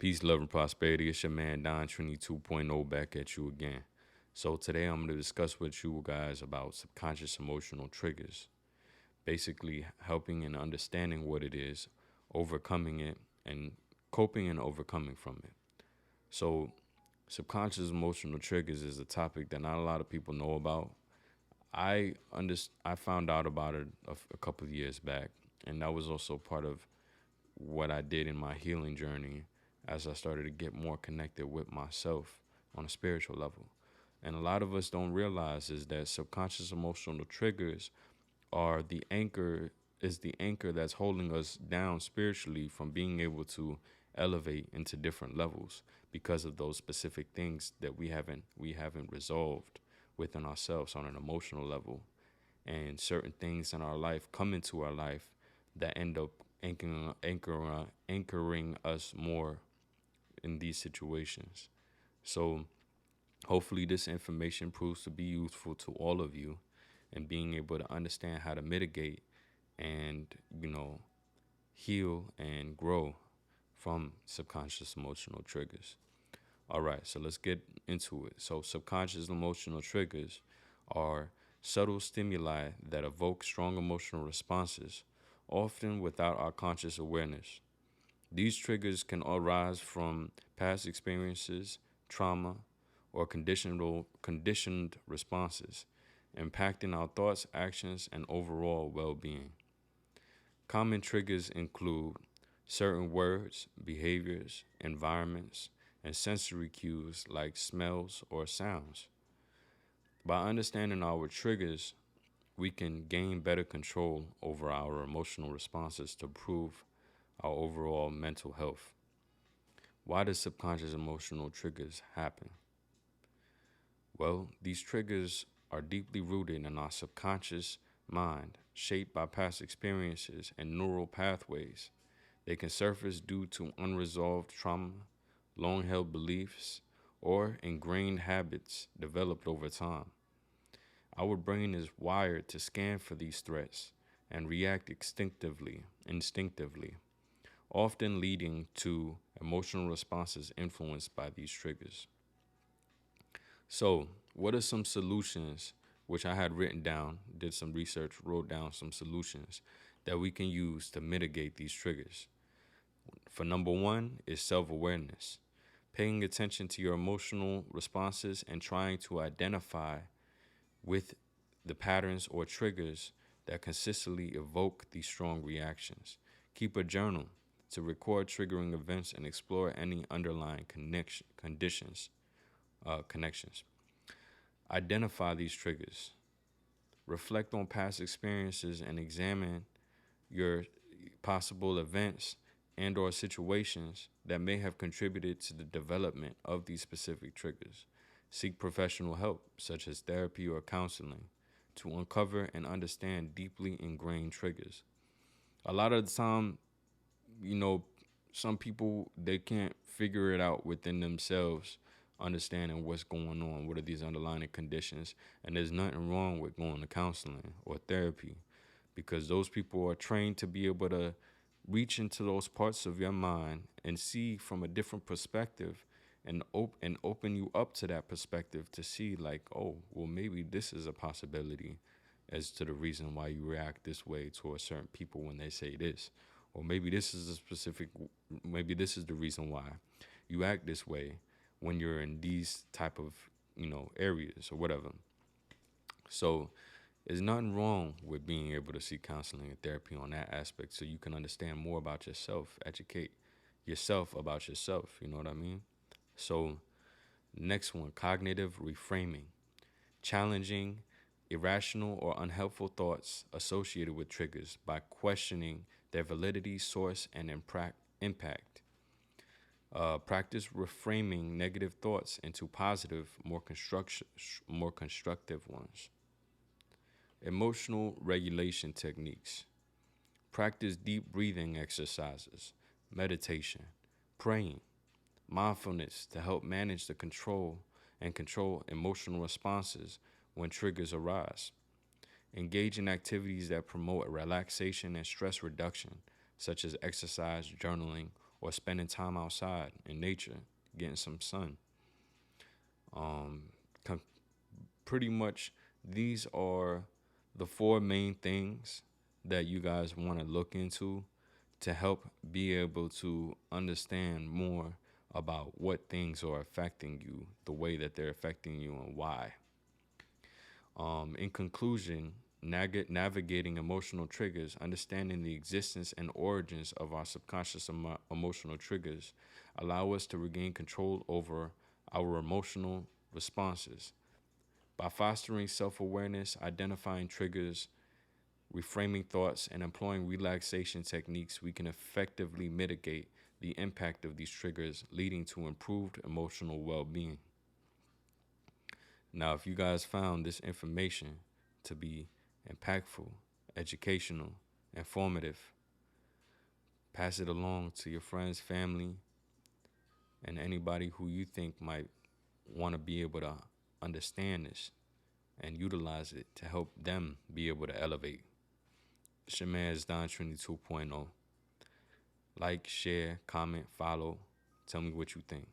Peace, love, and prosperity. It's your man Don Trinity 2.0 back at you again. So today I'm going to discuss with you guys about subconscious emotional triggers. Basically helping and understanding what it is, overcoming it, and coping and overcoming from it. So subconscious emotional triggers is a topic that not a lot of people know about. I found out about it a couple of years back, and that was also part of what I did in my healing journey as I started to get more connected with myself on a spiritual level. And a lot of us don't realize is that subconscious emotional triggers are the anchor that's holding us down spiritually from being able to elevate into different levels because of those specific things that we haven't resolved within ourselves on an emotional level. And certain things in our life come into our life that end up anchoring us more in these situations. So hopefully this information proves to be useful to all of you and being able to understand how to mitigate and, heal and grow from subconscious emotional triggers. All right, so let's get into it. So subconscious emotional triggers are subtle stimuli that evoke strong emotional responses, often without our conscious awareness. These triggers can arise from past experiences, trauma, or conditioned responses, impacting our thoughts, actions, and overall well being. Common triggers include certain words, behaviors, environments, and sensory cues like smells or sounds. By understanding our triggers, we can gain better control over our emotional responses to improve our overall mental health. Why do subconscious emotional triggers happen? Well, these triggers are deeply rooted in our subconscious mind, shaped by past experiences and neural pathways. They can surface due to unresolved trauma, long held beliefs, or ingrained habits developed over time. Our brain is wired to scan for these threats and react instinctively, often leading to emotional responses influenced by these triggers. So, what are some solutions which I had written down, did some research, wrote down some solutions that we can use to mitigate these triggers? For number one is self awareness, paying attention to your emotional responses and trying to identify with the patterns or triggers that consistently evoke these strong reactions. Keep a journal to record triggering events and explore any underlying connections. Identify these triggers. Reflect on past experiences and examine your possible events and or situations that may have contributed to the development of these specific triggers. Seek professional help, such as therapy or counseling, to uncover and understand deeply ingrained triggers. A lot of the time, you know, some people they can't figure it out within themselves, understanding what's going on, what are these underlying conditions, and there's nothing wrong with going to counseling or therapy because those people are trained to be able to reach into those parts of your mind and see from a different perspective and open you up to that perspective to see like, oh, well, maybe this is a possibility as to the reason why you react this way towards certain people when they say this, or maybe this is the reason why you act this way when you're in these type of areas or whatever. So there's nothing wrong with being able to seek counseling and therapy on that aspect so you can understand more about yourself, educate yourself about yourself. You know what I mean? So, next one, cognitive reframing, challenging irrational or unhelpful thoughts associated with triggers by questioning their validity, source, and impact. Practice reframing negative thoughts into positive, more constructive ones. Emotional regulation techniques. Practice deep breathing exercises, meditation, praying, mindfulness to help manage the control emotional responses when triggers arise. Engage in activities that promote relaxation and stress reduction, such as exercise, journaling, or spending time outside in nature, getting some sun. Um, com- Pretty much these are the four main things that you guys want to look into to help be able to understand more about what things are affecting you, the way that they're affecting you, and why. In conclusion, navigating emotional triggers, understanding the existence and origins of our subconscious emotional triggers, allow us to regain control over our emotional responses. By fostering self awareness, identifying triggers, reframing thoughts, and employing relaxation techniques, we can effectively mitigate the impact of these triggers, leading to improved emotional well being. Now, if you guys found this information to be impactful, educational, informative, pass it along to your friends, family, and anybody who you think might want to be able to understand this and utilize it to help them be able to elevate. It's your man's Don Trinity 2.0. Like, share, comment, follow. Tell me what you think.